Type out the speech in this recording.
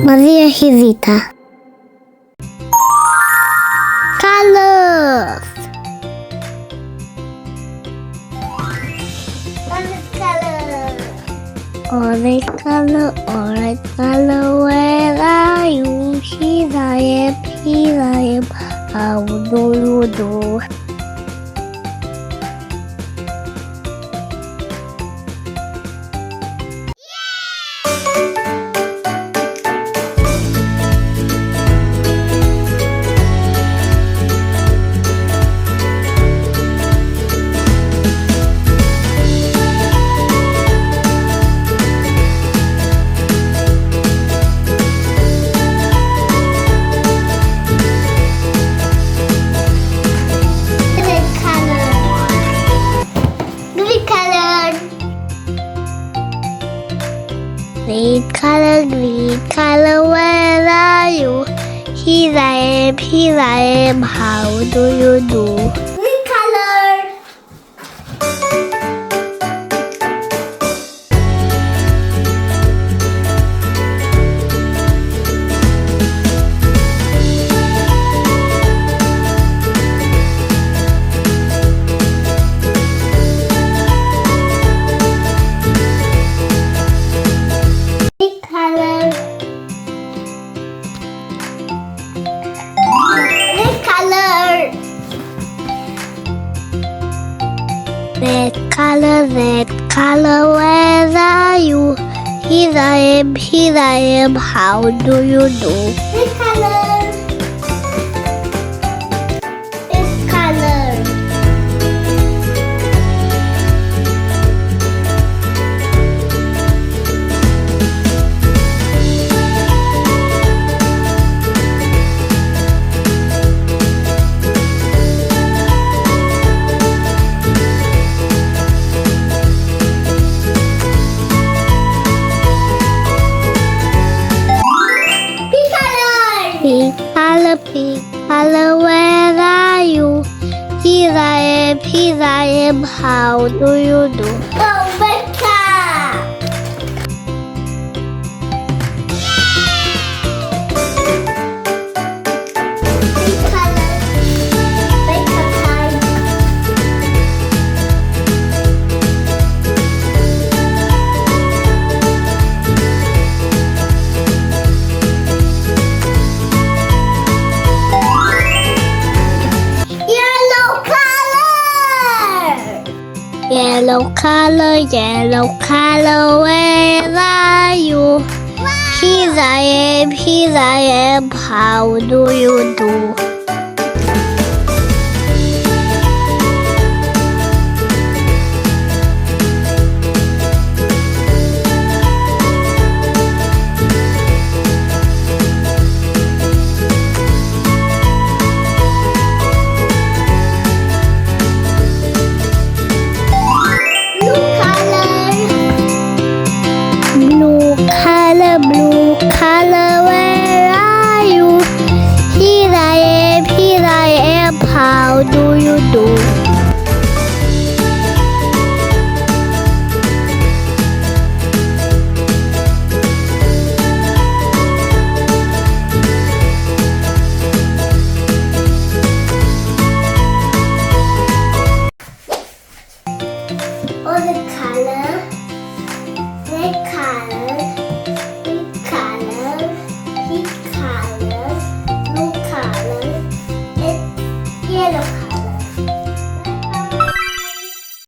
Maria Rita. Colors. Orange color, where are you? Here I am, how do you do? Green color, where are you? Here I am, how do you do? Green color. Red color, where are you? Here I am, how do you do? Red color. Red color. Pink color, where are you? Here I am, how do you do? Oh, Becca! Pink color, Becca time. Yellow color, where are you? Wow. Here I am, how do you do? Blue color, where are you? Here I am, how do you do? Oh, the color, red color, yellow color.